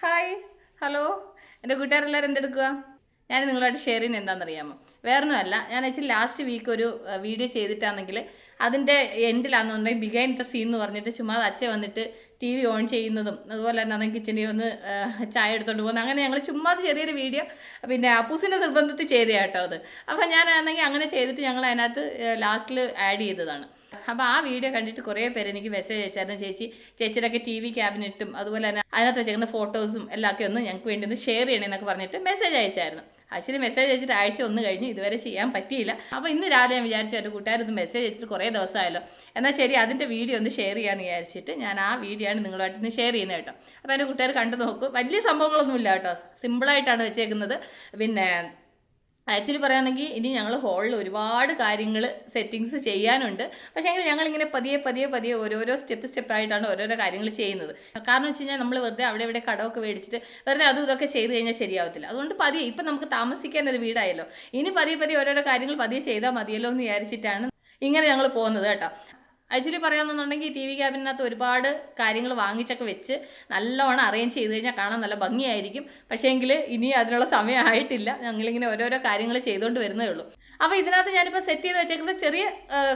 Hi, hello. എൻ്റെ കൂട്ടുകാരെല്ലാവരും എന്തെടുക്കുക? ഞാൻ നിങ്ങളുമായിട്ട് ഷെയർ ചെയ്യുന്നത് എന്താണെന്നറിയാമോ? വേറൊന്നുമല്ല, ഞാൻ ആക്ച്വലി ലാസ്റ്റ് വീക്ക് ഒരു വീഡിയോ ചെയ്തിട്ടാണെങ്കിൽ അതിൻ്റെ എൻഡിലാണെന്നുണ്ടെങ്കിൽ ബിഹൈൻഡ് ദ സീൻ എന്ന് പറഞ്ഞിട്ട് ചുമ്മാ അച്ഛൻ വന്നിട്ട് ടി വി ഓൺ ചെയ്യുന്നതും അതുപോലെ തന്നെ കിച്ചണിൽ വന്ന് ചായ എടുത്തുകൊണ്ട് പോകുന്നത്, അങ്ങനെ ഞങ്ങൾ ചുമ്മാ ചെറിയൊരു വീഡിയോ പിന്നെ അപ്പൂസിൻ്റെ നിർബന്ധത്തിൽ ചെയ്ത കേട്ടോ അത്. അപ്പോൾ ഞാനാണെങ്കിൽ അങ്ങനെ ചെയ്തിട്ട് ഞങ്ങൾ അതിനകത്ത് ലാസ്റ്റിൽ ആഡ് ചെയ്തതാണ്. അപ്പോൾ ആ വീഡിയോ കണ്ടിട്ട് കുറേ പേര് എനിക്ക് മെസ്സേജ് അയച്ചായിരുന്നു, ചേച്ചിയുടെയൊക്കെ ടി വി ക്യാബിനറ്റും അതുപോലെ തന്നെ അതിനകത്ത് വെച്ചേക്കുന്ന ഫോട്ടോസും എല്ലാമൊക്കെ ഒന്ന് ഞങ്ങൾക്ക് വേണ്ടി ഒന്ന് ഷെയർ ചെയ്യണമെന്നൊക്കെ പറഞ്ഞിട്ട് മെസ്സേജ് അയച്ചായിരുന്നു. ആക്ച്വലി മെസ്സേജ് അയച്ചിട്ട് ആഴ്ച ഒന്ന് കഴിഞ്ഞ് ഇതുവരെ ചെയ്യാൻ പറ്റിയില്ല. അപ്പോൾ ഇന്ന് രാവിലെ ഞാൻ വിചാരിച്ചു എൻ്റെ കൂട്ടുകാരൊന്ന് മെസ്സേജ് അയച്ചിട്ട് കുറേ ദിവസമായല്ലോ, എന്നാൽ ശരി അതിൻ്റെ വീഡിയോ ഒന്ന് ഷെയർ ചെയ്യാമെന്ന് വിചാരിച്ചിട്ട് ഞാൻ ആ വീഡിയോ ആണ് നിങ്ങളുമായിട്ട് ഇന്ന് ഷെയർ ചെയ്യുന്നത് കേട്ടോ. അപ്പോൾ എൻ്റെ കൂട്ടുകാർ കണ്ടു നോക്കും. വലിയ സംഭവങ്ങളൊന്നുമില്ല കേട്ടോ, സിമ്പിളായിട്ടാണ് വെച്ചേക്കുന്നത്. പിന്നെ ആക്ച്വലി പറയുകയാണെങ്കിൽ ഇനി ഞങ്ങൾ ഹോളിൽ ഒരുപാട് കാര്യങ്ങൾ സെറ്റിങ്സ് ചെയ്യാനുണ്ട്. പക്ഷേ എങ്കിൽ ഞങ്ങളിങ്ങനെ പതിയെ ഓരോരോ സ്റ്റെപ്പായിട്ടാണ് ഓരോരോ കാര്യങ്ങൾ ചെയ്യുന്നത്. കാരണം വെച്ച് കഴിഞ്ഞാൽ നമ്മൾ വെറുതെ അവിടെ ഇവിടെ കടമൊക്കെ മേടിച്ചിട്ട് വെറുതെ അതും ഇതൊക്കെ ചെയ്ത് കഴിഞ്ഞാൽ ശരിയാവത്തില്ല. അതുകൊണ്ട് പതിയെ ഇപ്പം നമുക്ക് താമസിക്കാൻ ഒരു വീടായല്ലോ, ഇനി പതിയെ ഓരോരോ കാര്യങ്ങൾ പതിയെ ചെയ്താൽ മതിയല്ലോ എന്ന് വിചാരിച്ചിട്ടാണ് ഇങ്ങനെ ഞങ്ങൾ പോകുന്നത് കേട്ടോ. ആക്ച്വലി പറയാമെന്നുണ്ടെങ്കിൽ ടി വി ക്യാബിനകത്ത് ഒരുപാട് കാര്യങ്ങൾ വാങ്ങിച്ചൊക്കെ വെച്ച് നല്ലവണ്ണം അറേഞ്ച് ചെയ്ത് കഴിഞ്ഞാൽ കാണാൻ നല്ല ഭംഗിയായിരിക്കും. പക്ഷേങ്കിൽ ഇനി അതിനുള്ള സമയമായിട്ടില്ല, ഞങ്ങളിങ്ങനെ ഓരോരോ കാര്യങ്ങൾ ചെയ്തുകൊണ്ട് വരുന്നേ ഉള്ളൂ. അപ്പോൾ ഇതിനകത്ത് ഞാനിപ്പോൾ സെറ്റ് ചെയ്ത് വെച്ചേക്കുന്ന ചെറിയ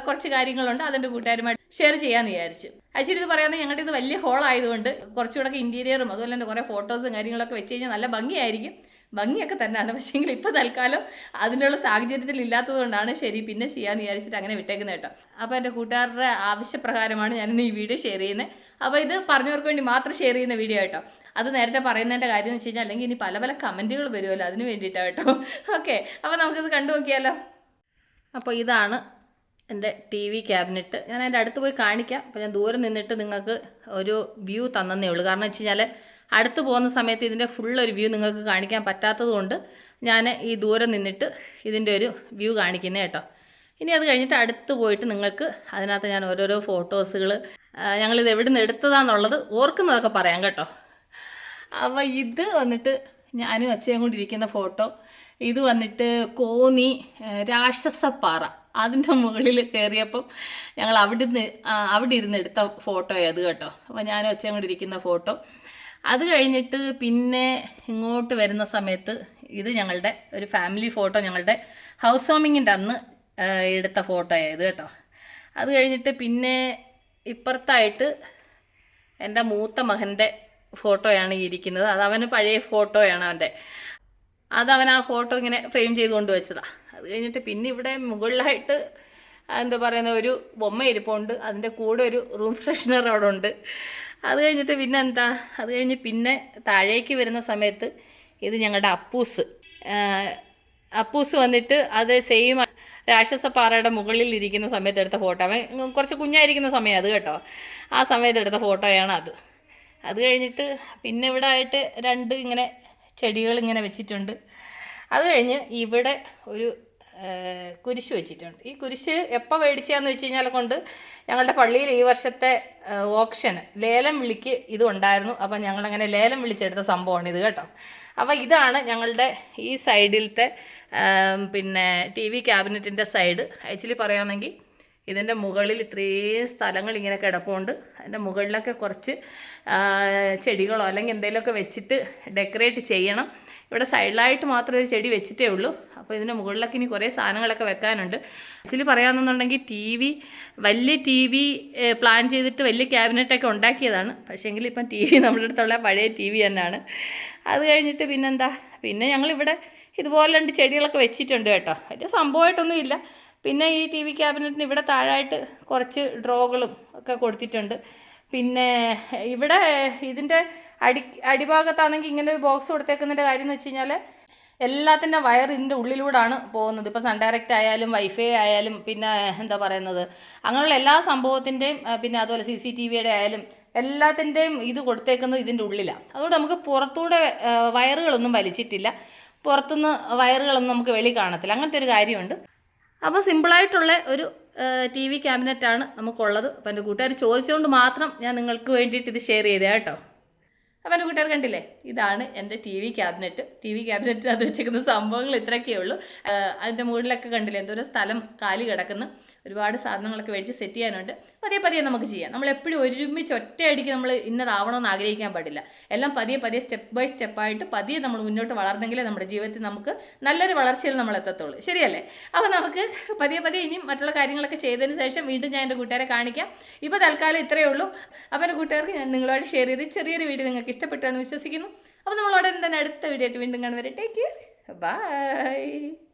കുറച്ച് കാര്യങ്ങളുണ്ട്, അതിൻ്റെ കൂട്ടുകാരുമായിട്ട് ഷെയർ ചെയ്യാമെന്ന് വിചാരിച്ചു. ആക്ച്വലി ഇത് പറയുന്നത് ഞങ്ങളുടെ ഇത് വലിയ ഹോളായതുകൊണ്ട് കുറച്ചുകൂടെ ഇൻറ്റീരിയറും അതുപോലെ തന്നെ കുറേ ഫോട്ടോസും കാര്യങ്ങളൊക്കെ വെച്ച് കഴിഞ്ഞാൽ നല്ല ഭംഗിയായിരിക്കും. ഭംഗിയൊക്കെ തന്നെയാണ്, പക്ഷേങ്കിൽ ഇപ്പോൾ തൽക്കാലം അതിനുള്ള സാഹചര്യത്തിൽ ഇല്ലാത്തത് കൊണ്ടാണ് ശരി പിന്നെ ചെയ്യാമെന്ന് വിചാരിച്ചിട്ട് അങ്ങനെ വിട്ടേക്കുന്നത് കേട്ടോ. അപ്പോൾ എൻ്റെ കൂട്ടുകാരുടെ ആവശ്യപ്രകാരമാണ് ഞാനിന്ന് ഈ വീഡിയോ ഷെയർ ചെയ്യുന്നത്. അപ്പോൾ ഇത് പറഞ്ഞവർക്ക് വേണ്ടി മാത്രം ഷെയർ ചെയ്യുന്ന വീഡിയോ കേട്ടോ. അത് നേരത്തെ പറയുന്നതിൻ്റെ കാര്യം എന്ന് വെച്ച് കഴിഞ്ഞാൽ അല്ലെങ്കിൽ ഇനി പല കമൻറ്റുകൾ വരുമല്ലോ, അതിന് വേണ്ടിയിട്ടാണ് കേട്ടോ. ഓക്കെ, അപ്പോൾ നമുക്കിത് കണ്ടു നോക്കിയാലോ. അപ്പോൾ ഇതാണ് എൻ്റെ ടി വി ക്യാബിനറ്റ്. ഞാൻ അതിൻ്റെ അടുത്ത് പോയി കാണിക്കാം. അപ്പോൾ ഞാൻ ദൂരെ നിന്നിട്ട് നിങ്ങൾക്ക് ഒരു വ്യൂ തന്നേ ഉള്ളൂ. കാരണം വെച്ച് കഴിഞ്ഞാൽ അടുത്ത് പോകുന്ന സമയത്ത് ഇതിൻ്റെ ഫുള്ളൊരു വ്യൂ നിങ്ങൾക്ക് കാണിക്കാൻ പറ്റാത്തത് കൊണ്ട് ഞാൻ ഈ ദൂരം നിന്നിട്ട് ഇതിൻ്റെ ഒരു വ്യൂ കാണിക്കുന്നത് കേട്ടോ. ഇനി അത് കഴിഞ്ഞിട്ട് അടുത്ത് പോയിട്ട് നിങ്ങൾക്ക് അതിനകത്ത് ഞാൻ ഓരോരോ ഫോട്ടോസുകൾ ഞങ്ങളിത് എവിടെ നിന്ന് എടുത്തതാണെന്നുള്ളത് ഓർക്കുന്നതൊക്കെ പറയാം കേട്ടോ. അപ്പോൾ ഇത് വന്നിട്ട് ഞാനും അച്ഛയും കൊണ്ടിരിക്കുന്ന ഫോട്ടോ. ഇത് വന്നിട്ട് കോന്നി രാക്ഷസപ്പാറ, അതിൻ്റെ മുകളിൽ കയറിയപ്പം ഞങ്ങൾ അവിടെ ഇരുന്ന് എടുത്ത ഫോട്ടോയാണ് അത് കേട്ടോ. അപ്പോൾ ഞാനും അച്ഛയും കൊണ്ടിരിക്കുന്ന ഫോട്ടോ. അത് കഴിഞ്ഞിട്ട് പിന്നെ ഇങ്ങോട്ട് വരുന്ന സമയത്ത് ഇത് ഞങ്ങളുടെ ഒരു ഫാമിലി ഫോട്ടോ, ഞങ്ങളുടെ ഹൗസ് വാമിങ്ങിൻ്റെ അന്ന് എടുത്ത ഫോട്ടോയായത് കേട്ടോ. അത് കഴിഞ്ഞിട്ട് പിന്നെ ഇപ്പുറത്തായിട്ട് എൻ്റെ മൂത്ത മകൻ്റെ ഫോട്ടോയാണ് ഈ ഇരിക്കുന്നത്. അതവന് പഴയ ഫോട്ടോയാണ് അവൻ്റെ. അതവൻ ആ ഫോട്ടോ ഇങ്ങനെ ഫ്രെയിം ചെയ്ത് കൊണ്ടുവച്ചതാണ്. അത് കഴിഞ്ഞിട്ട് പിന്നെ ഇവിടെ മുകളിലായിട്ട് എന്താ പറയുന്ന ഒരു ബൊമ്മ ഇരിപ്പുണ്ട്, അതിൻ്റെ കൂടെ ഒരു റൂം ഫ്രഷ്നർ അവിടെ ഉണ്ട്. അത് കഴിഞ്ഞിട്ട് പിന്നെ അത് കഴിഞ്ഞ് പിന്നെ താഴേക്ക് വരുന്ന സമയത്ത് ഇത് ഞങ്ങളുടെ അപ്പൂസ് വന്നിട്ട് അത് സെയിം രാക്ഷസപ്പാറയുടെ മുകളിൽ ഇരിക്കുന്ന സമയത്ത് എടുത്ത ഫോട്ടോ. അവൻ കുറച്ച് കുഞ്ഞായിരിക്കുന്ന സമയം അത് കേട്ടോ, ആ സമയത്ത് എടുത്ത ഫോട്ടോയാണ് അത്. അത് കഴിഞ്ഞിട്ട് പിന്നെ ഇവിടെ ആയിട്ട് രണ്ട് ഇങ്ങനെ ചെടികൾ ഇങ്ങനെ വെച്ചിട്ടുണ്ട്. അത് കഴിഞ്ഞ് ഇവിടെ ഒരു കുരിശ് വെച്ചിട്ടുണ്ട്. ഈ കുരിശ് എപ്പോൾ മേടിച്ചതെന്ന് വെച്ച് കഴിഞ്ഞാൽ കൊണ്ട് ഞങ്ങളുടെ പള്ളിയിൽ ഈ വർഷത്തെ ഓപ്ഷന് ലേലം വിളിക്ക് ഇത് ഉണ്ടായിരുന്നു. അപ്പം ഞങ്ങളങ്ങനെ ലേലം വിളിച്ചെടുത്ത സംഭവമാണ് ഇത് കേട്ടോ. അപ്പോൾ ഇതാണ് ഞങ്ങളുടെ ഈ സൈഡിലത്തെ പിന്നെ ടി വി ക്യാബിനറ്റിൻ്റെ സൈഡ്. ആക്ച്വലി പറയുകയാണെങ്കിൽ ഇതിൻ്റെ മുകളിൽ ഇത്രയും സ്ഥലങ്ങൾ ഇങ്ങനെ കിടപ്പുണ്ട്. അതിൻ്റെ മുകളിലൊക്കെ കുറച്ച് ചെടികളോ അല്ലെങ്കിൽ എന്തെങ്കിലുമൊക്കെ വെച്ചിട്ട് ഡെക്കറേറ്റ് ചെയ്യണം. ഇവിടെ സൈഡിലായിട്ട് മാത്രം ഒരു ചെടി വെച്ചിട്ടേ ഉള്ളൂ. അപ്പോൾ ഇതിൻ്റെ മുകളിലൊക്കെ ഇനി കുറേ സാധനങ്ങളൊക്കെ വെക്കാനുണ്ട്. ആക്ച്വലി പറയാമെന്നുണ്ടെങ്കിൽ വലിയ ടി വി പ്ലാൻ ചെയ്തിട്ട് വലിയ ക്യാബിനറ്റൊക്കെ ഉണ്ടാക്കിയതാണ്. പക്ഷേങ്കിൽ ഇപ്പം ടി വി നമ്മുടെ അടുത്തുള്ള പഴയ ടി വി തന്നെയാണ്. അത് കഴിഞ്ഞിട്ട് പിന്നെ ഞങ്ങളിവിടെ ഇതുപോലെ രണ്ട് ചെടികളൊക്കെ വെച്ചിട്ടുണ്ട് കേട്ടോ. വലിയ സംഭവമായിട്ടൊന്നും ഇല്ല. പിന്നെ ഈ ടി വി ക്യാബിനറ്റിന് ഇവിടെ താഴായിട്ട് കുറച്ച് ഡ്രോകളും ഒക്കെ കൊടുത്തിട്ടുണ്ട്. പിന്നെ ഇവിടെ ഇതിൻ്റെ അടിഭാഗത്താണെങ്കിൽ ഇങ്ങനെ ഒരു ബോക്സ് കൊടുത്തേക്കുന്നതിൻ്റെ കാര്യം എന്ന് വെച്ച് കഴിഞ്ഞാൽ എല്ലാത്തിൻ്റെ വയർ ഇതിൻ്റെ ഉള്ളിലൂടെയാണ് പോകുന്നത്. ഇപ്പോൾ സൺ ഡയറക്റ്റ് ആയാലും വൈഫൈ ആയാലും പിന്നെ എന്താ പറയുന്നത് അങ്ങനെയുള്ള എല്ലാ സംഭവത്തിൻ്റെയും പിന്നെ അതുപോലെ CCTVയുടെ ആയാലും എല്ലാത്തിൻ്റെയും ഇത് കൊടുത്തേക്കുന്നത് ഇതിൻ്റെ ഉള്ളിലാണ്. അതുകൊണ്ട് നമുക്ക് പുറത്തൂടെ വയറുകളൊന്നും വലിച്ചിട്ടില്ല, പുറത്തുനിന്ന് വയറുകളൊന്നും നമുക്ക് വെളി കാണത്തില്ല, അങ്ങനത്തെ ഒരു കാര്യമുണ്ട്. അപ്പോൾ സിമ്പിളായിട്ടുള്ള ഒരു ടി വി ക്യാബിനറ്റാണ് നമുക്കുള്ളത്. അപ്പോൾ എൻ്റെ കൂട്ടുകാർ ചോദിച്ചുകൊണ്ട് മാത്രം ഞാൻ നിങ്ങൾക്ക് വേണ്ടിയിട്ട് ഇത് ഷെയർ ചെയ്തേ കേട്ടോ. അപ്പം എൻ്റെ കൂട്ടുകാർ കണ്ടില്ലേ, ഇതാണ് എൻ്റെ ടി വി ക്യാബിനറ്റ് അത് വെച്ചിരിക്കുന്ന സംഭവങ്ങൾ ഇത്രയൊക്കെ ഉള്ളൂ. അതിൻ്റെ മുകളിലൊക്കെ കണ്ടില്ലേ എന്തോരം സ്ഥലം കാലി കിടക്കുന്നു. ഒരുപാട് സാധനങ്ങളൊക്കെ മേടിച്ച് സെറ്റ് ചെയ്യാനുണ്ട്. പതിയെ നമുക്ക് ചെയ്യാം. നമ്മൾ എപ്പോഴും ഒരുമിച്ച് ഒറ്റയടിക്ക് നമ്മൾ ഇന്നതാവണമെന്ന് ആഗ്രഹിക്കാൻ പാടില്ല. എല്ലാം പതിയെ സ്റ്റെപ്പ് ബൈ സ്റ്റെപ്പായിട്ട് പതിയെ നമ്മൾ മുന്നോട്ട് വളർന്നെങ്കിലേ നമ്മുടെ ജീവിതത്തിൽ നമുക്ക് നല്ലൊരു വളർച്ചയിൽ നമ്മൾ എത്തത്തുള്ളൂ. ശരിയല്ലേ? അപ്പോൾ നമുക്ക് പതിയെ ഇനിയും മറ്റുള്ള കാര്യങ്ങളൊക്കെ ചെയ്തതിന് ശേഷം വീണ്ടും ഞാൻ എൻ്റെ കൂട്ടുകാരെ കാണിക്കാം. ഇപ്പോൾ തൽക്കാലം ഇത്രയേ ഉള്ളൂ. അപ്പോൾ എൻ്റെ കൂട്ടുകാർക്ക് ഞാൻ നിങ്ങളുമായിട്ട് ഷെയർ ചെയ്ത് ചെറിയൊരു വീഡിയോ നിങ്ങൾക്ക് ഇഷ്ടപ്പെട്ടാണെന്ന് വിശ്വസിക്കുന്നു. അപ്പോൾ നമ്മളോട് തന്നെ അടുത്ത വീഡിയോ ആയിട്ട് വീണ്ടും കാണുവരെ. Take care. ബൈ.